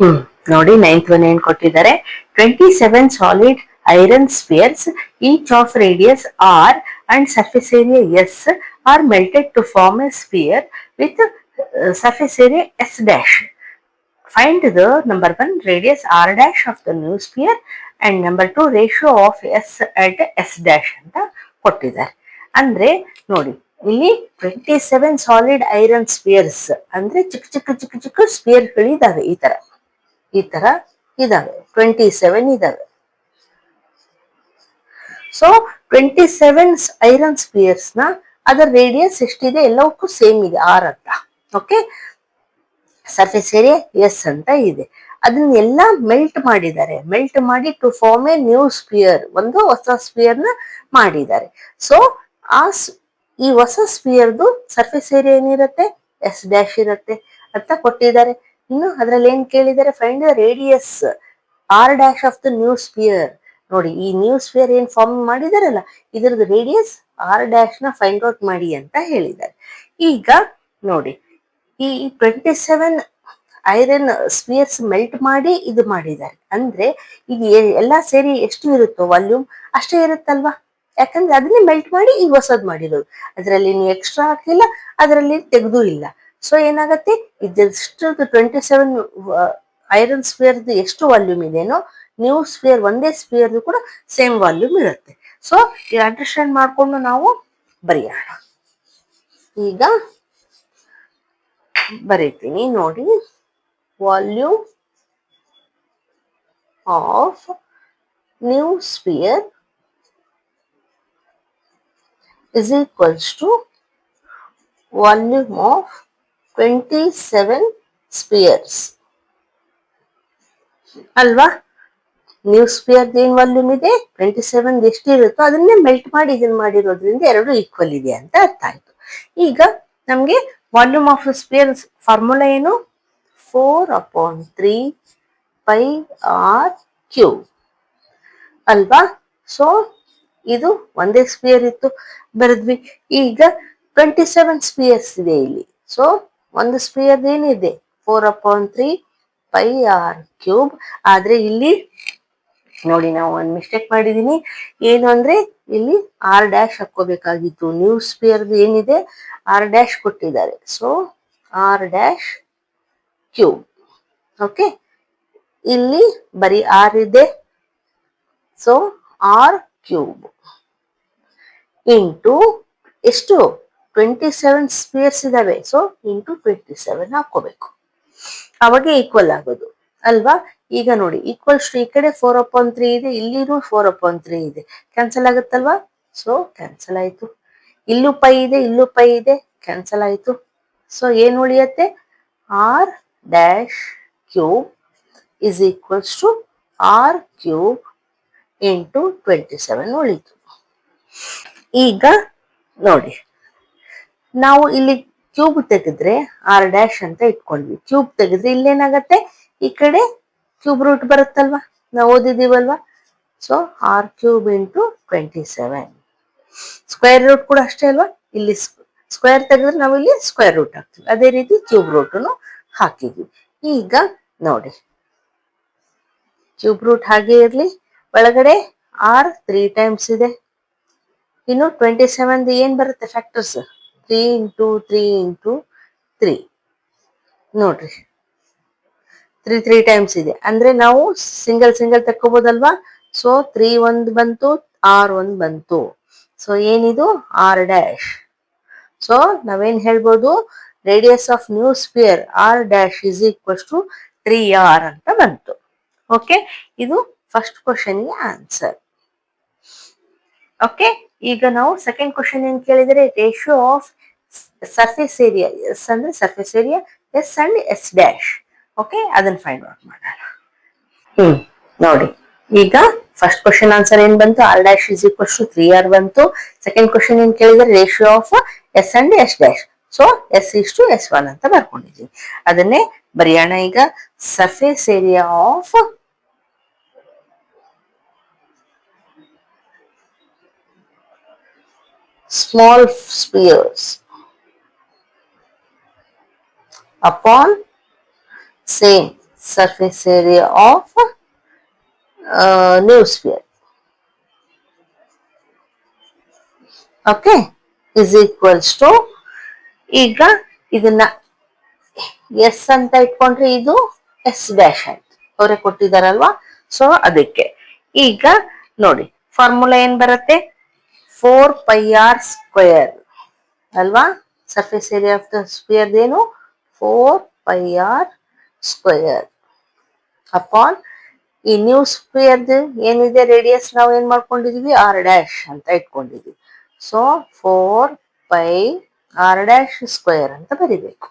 ಹ್ಮ್ ನೋಡಿ ninth one ಏನ್ ಕೊಟ್ಟಿದ್ದಾರೆ, 27 solid iron spheres each of radius r and surface area s are melted to form a sphere with surface area s dash. Find the number one radius r dash of the new sphere and number two ratio of s at s dash ಅಂತ ಕೊಟ್ಟಿದ್ದಾರೆ. ಅಂದ್ರೆ ನೋಡಿ ಇಲ್ಲಿ 27 solid iron spears ಅಂದ್ರೆ ಚಿಕ್ಕ ಚಿಕ್ಕ ಚಿಕ್ಕ ಚಿಕ್ಕ ಸ್ಪಿಯರ್ಗಳಿದಾವೆ. ಈ ತರ ಇದಾವೆ, 27 ಇದಾವೆ. ಸೊ 27 ಐರನ್ ಸ್ಪಿಯರ್ಸ್ ನ ಅದರ ರೇಡಿಯಸ್ ಎಷ್ಟಿದೆ ಎಲ್ಲವಕ್ಕೂ ಸೇಮ್ ಇದೆ, ಆರ್ ಅಂತ. ಓಕೆ, ಸರ್ಫೇಸ್ ಏರಿಯಾ ಎಸ್ ಅಂತ ಇದೆ. ಅದನ್ನೆಲ್ಲ ಮೆಲ್ಟ್ ಮಾಡಿದ್ದಾರೆ. ಮೆಲ್ಟ್ ಮಾಡಿ to form a new sphere, ಒಂದು ಹೊಸ ಸ್ಪಿಯರ್ ನ ಮಾಡಿದ್ದಾರೆ. ಸೊ ಆ ಈ ಹೊಸ ಸ್ಪಿಯರ್ದು ಸರ್ಫೇಸ್ ಏರಿಯಾ ಏನಿರುತ್ತೆ, ಎಸ್ ಡ್ಯಾಶ್ ಇರುತ್ತೆ ಅಂತ ಕೊಟ್ಟಿದ್ದಾರೆ. ಇನ್ನು ಅದ್ರಲ್ಲಿ ಏನ್ ಕೇಳಿದ್ದಾರೆ, find the radius r dash of the new sphere. ನೋಡಿ ಈ ನ್ಯೂ ಸ್ಪಿಯರ್ ಏನ್ ಫಾರ್ಮ್ ಮಾಡಿದಾರಲ್ಲ, ಇದ್ರದ್ದು ರೇಡಿಯಸ್ ಆರ್ ಡ್ಯಾಶ್ ನ ಫೈಂಡ್ ಔಟ್ ಮಾಡಿ ಅಂತ ಹೇಳಿದ್ದಾರೆ. ಈಗ ನೋಡಿ ಈ 27 ಐರನ್ ಸ್ಪಿಯರ್ಸ್ ಮೆಲ್ಟ್ ಮಾಡಿ ಇದು ಮಾಡಿದ್ದಾರೆ. ಅಂದ್ರೆ ಈಗ ಎಲ್ಲಾ ಸೇರಿ ಎಷ್ಟು ಇರುತ್ತೋ ವಾಲ್ಯೂಮ್ ಅಷ್ಟೇ ಇರುತ್ತಲ್ವಾ, ಯಾಕಂದ್ರೆ ಅದನ್ನೇ ಮೆಲ್ಟ್ ಮಾಡಿ ಈಗ ಹೊಸದ್ ಮಾಡಿರೋದು. ಅದರಲ್ಲಿ ನೀವು ಎಕ್ಸ್ಟ್ರಾ ಹಾಕಿಲ್ಲ, ಅದರಲ್ಲಿ ತೆಗೆದೂ ಇಲ್ಲ. ಸೊ ಏನಾಗತ್ತೆ, ಇದೆಷ್ಟು 27 ಐರನ್ ಸ್ಪಿಯರ್ದು ಎಷ್ಟು ವಾಲ್ಯೂಮ್ ಇದೆನೋ, ನ್ಯೂ ಸ್ಪಿಯರ್ ಒಂದೇ ಸ್ಪಿಯರ್ದು ಕೂಡ ಸೇಮ್ ವಾಲ್ಯೂಮ್ ಇರುತ್ತೆ. ಸೊ ಈ ಅಂಡರ್ಸ್ಟ್ಯಾಂಡ್ ಮಾಡ್ಕೊಂಡು ನಾವು ಬರೆಯೋಣ. ಈಗ ಬರೀತೀನಿ ನೋಡಿ, volume of new sphere is equals to volume of 27 spheres ಅಲ್ವಾ. ನ್ಯೂ ಸ್ಪಿಯರ್ ಏನ್ ವಾಲ್ಯೂಮ್ ಇದೆ 27, ಎಷ್ಟು ಇರುತ್ತೋ ಅದನ್ನೇ ಮೆಲ್ಟ್ ಮಾಡಿ ಇದನ್ನ ಮಾಡಿರೋದ್ರಿಂದ ಎರಡು ಈಕ್ವಲ್ ಇದೆ ಅಂತ ಅರ್ಥ ಆಯ್ತು. ಈಗ ನಮ್ಗೆ ವಾಲ್ಯೂಮ್ ಆಫ್ ಸ್ಪಿಯರ್ ಫಾರ್ಮುಲಾ ಏನು, 4/3 πr³ ಅಲ್ವಾ. ಸೊ ಇದು ಒಂದೇ ಸ್ಪಿಯರ್ ಇತ್ತು, ಬರೆದ್ವಿ. ಈಗ 27 ಸ್ಪಿಯರ್ಸ್ ಇದೆ ಇಲ್ಲಿ. ಸೊ ಒಂದು ಸ್ಪಿಯರ್ ಏನಿದೆ 4/3 πr³. ಆದ್ರೆ ಇಲ್ಲಿ ನೋಡಿ ನಾವು ಒಂದು ಮಿಸ್ಟೇಕ್ ಮಾಡಿದೀನಿ. ಏನು ಅಂದ್ರೆ ಇಲ್ಲಿ ಆರ್ ಡ್ಯಾಶ್ ಹಾಕೋಬೇಕಾಗಿತ್ತು. ನ್ಯೂ ಸ್ಪಿಯರ್ ಏನಿದೆ ಆರ್ ಡ್ಯಾಶ್ ಕೊಟ್ಟಿದ್ದಾರೆ. ಸೊ r⁻³ ಓಕೆ, ಇಲ್ಲಿ ಬರೀ ಆರ್ ಇದೆ. ಸೊ r³ ಇಂಟು ಎಷ್ಟು 27 ಸ್ಪಿಯರ್ಸ್ ಇದಾವೆ. ಸೊ ಇಂಟು 27 ಹಾಕೋಬೇಕು, ಅವಾಗ ಈಕ್ವಲ್ ಆಗೋದು ಅಲ್ವಾ. ಈಗ ನೋಡಿ ಈಕ್ವಲ್ಸ್ ಈ ಕಡೆ 4/3 ಇದೆ, ಇಲ್ಲಿನೂ 4/3 ಇದೆ, ಕ್ಯಾನ್ಸಲ್ ಆಗುತ್ತಲ್ವಾ. ಸೊ ಕ್ಯಾನ್ಸಲ್ ಆಯ್ತು. ಇಲ್ಲೂ ಪೈ ಇದೆ, ಇಲ್ಲೂ ಪೈ ಇದೆ, ಕ್ಯಾನ್ಸಲ್ ಆಯ್ತು. ಸೊ ಏನ್ ಉಳಿಯತ್ತೆ, r⁻³ is equals to r³ into 27 ಉಳಿತು. ಈಗ ನೋಡಿ ನಾವು ಇಲ್ಲಿ ಕ್ಯೂಬ್ ತೆಗೆದ್ರೆ ಆರ್ ಡ್ಯಾಶ್ ಅಂತ ಇಟ್ಕೊಂಡ್ವಿ. ಕ್ಯೂಬ್ ತೆಗೆದ್ರೆ ಇಲ್ಲೇನಾಗತ್ತೆ, ಈ ಕಡೆ ಕ್ಯೂಬ್ ರೂಟ್ ಬರುತ್ತಲ್ವಾ, ನಾವು ಓದಿದೀವಲ್ವಾ. So r³ into 27. Square root ಕೂಡ ಅಷ್ಟೇ ಅಲ್ವಾ, ಇಲ್ಲಿ ಸ್ಕ್ವೇರ್ ತೆಗೆದ್ರೆ ನಾವು ಇಲ್ಲಿ ಸ್ಕ್ವೇರ್ ರೂಟ್ ಹಾಕ್ತೀವಿ, ಅದೇ ರೀತಿ ಕ್ಯೂಬ್ ರೂಟನ್ನು ಹಾಕಿದ್ವಿ. ಈಗ ನೋಡಿ ಕ್ಯೂಬ್ ರೂಟ್ ಹಾಗೆ ಇರ್ಲಿ, ಒಳಗಡೆ r 3 ಟೈಮ್ಸ್ ಇದೆ. ಇನ್ನು 27 ಏನ್ ಬರುತ್ತೆ ಫ್ಯಾಕ್ಟರ್ಸ್, 3 ಇಂಟು 3 ಇಂಟು 3 ನೋಡ್ರಿ, 3 ಟೈಮ್ಸ್ ಇದೆ. ಅಂದ್ರೆ ನಾವು ಸಿಂಗಲ್ ಸಿಂಗಲ್ ತಕ್ಕೋಬೋದಲ್ವಾ. ಸೊ 3 ಒಂದು ಬಂತು, r ಒಂದು ಬಂತು. ಸೊ ಏನಿದು r'. ಸೊ ನಾವೇನ್ ಹೇಳ್ಬೋದು, radius of new sphere r' is equals to 3r ಅಂತ ಬಂತು. ಓಕೆ, ಇದು ಫಸ್ಟ್ ಕ್ವಶನ್ಗೆ ಆನ್ಸರ್. ಓಕೆ, ಈಗ ನಾವು ಸೆಕೆಂಡ್ ಕ್ವಶನ್ ಏನ್ ಕೇಳಿದರೆ, ratio of surface area S ಅಂದ್ರೆ surface area S and S dash. Okay, ಅದನ್ನ ಫೈಂಡ್ ಔಟ್ ಮಾಡೋಣ. ನೋಡಿ ಈಗ ಫಸ್ಟ್ ಕ್ವಶನ್ ಆನ್ಸರ್ ಏನ್ ಬಂತು, r' is equals to 3r ಬಂತು. ಸೆಕೆಂಡ್ ಕ್ವಶನ್ ಏನ್ ಕೇಳಿದ್ರೆ, ratio of S and S dash. So s:s1 ಅಂತ ಬರ್ಕೊಂಡಿದ್ದೀವಿ. ಅದನ್ನೇ ಬರೆಯೋಣ ಈಗ. Surface area of small spheres upon same surface area of new sphere. Okay, is equals to, ಈಗ ಇದನ್ನ ಎಸ್ ಅಂತ ಇಟ್ಕೊಂಡ್ರೆ ಇದು ಎಸ್ ಡ್ಯಾಶ್ ಆಯ್ತು, ಅವರೇ ಕೊಟ್ಟಿದಾರಲ್ವಾ, ಸೊ ಅದಕ್ಕೆ ಈಗ ನೋಡಿ ಫಾರ್ಮುಲಾ ಏನ್ ಬರುತ್ತೆ, 4πr² ಅಲ್ವಾ, surface area of the spear ಏನು 4πr² ಅಪಾನ್ ಈ ನ್ಯೂ ಸ್ಪಿಯರ್ ಏನಿದೆ ರೇಡಿಯಸ್ ನಾವು ಏನ್ ಮಾಡ್ಕೊಂಡಿದೀವಿ r' ಅಂತ ಇಟ್ಕೊಂಡಿದೀವಿ, ಸೊ 4πr² ಅಂತ ಬರಿಬೇಕು.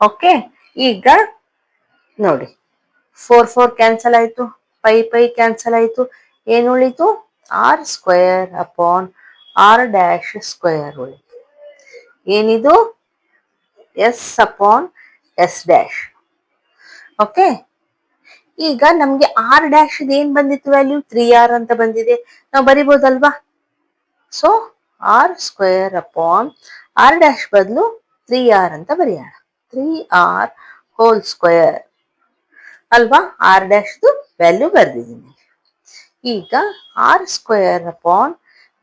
ಓಕೆ, ಈಗ ನೋಡಿ 4 ಕ್ಯಾನ್ಸಲ್ ಆಯ್ತು, ಪೈ ಕ್ಯಾನ್ಸಲ್ ಆಯ್ತು, ಏನು ಉಳಿತು r² ಅಪಾನ್ r' ಉಳಿತು. ಏನಿದು S upon S dash. Okay, ಈಗ ನಮ್ಗೆ r' ಏನ್ ಬಂದಿತ್ತು ವ್ಯಾಲ್ಯೂ 3r ಅಂತ ಬಂದಿದೆ, ನಾವು ಬರಿಬೋದಲ್ವಾ, ಸೊ r² ಅಪಾನ್ r' ಬದಲು 3r ಅಂತ ಬರೆಯೋಣ, 3r² ಅಲ್ವಾ, r' ವ್ಯಾಲ್ಯೂ ಬರ್ದಿದ್ದೀನಿ. ಈಗ r² ಅಪಾನ್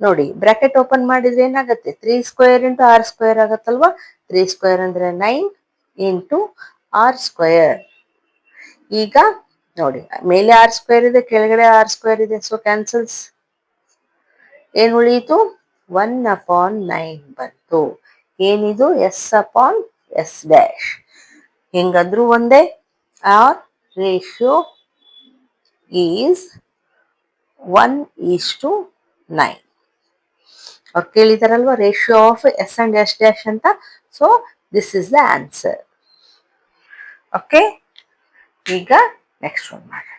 ನೋಡಿ ಬ್ರಾಕೆಟ್ ಓಪನ್ ಮಾಡಿದ್ರೆ ಏನಾಗುತ್ತೆ, 3² ಇಂಟು r² ಆಗತ್ತಲ್ವಾ, 3² ಅಂದ್ರೆ 9 ಇಂಟು r². ಈಗ ನೋಡಿ ಮೇಲೆ r² ಇದೆ, ಕೆಳಗಡೆ r² ಇದೆ, ಸೊ ಕ್ಯಾನ್ಸಲ್ಸ್. ಏನ್ ಉಳಿಯಿತು 1/9 ಬಂತು. ಏನಿದು ಎಸ್ ಅಪಾನ್ ಎಸ್ ಡ್ಯಾಶ್. ಹೆಂಗಂದ್ರು ಒಂದೇ, ಆರ್ ರೇಷಿಯೋ ಈಸ್ 1:9. ಅವ್ರು ಕೇಳಿದಾರಲ್ವಾ ratio of S and S dash ಅಂತ, so this is the answer. Okay, ಈಗ ನೆಕ್ಸ್ಟ್ ಒನ್ ಮಾಡೋಣ.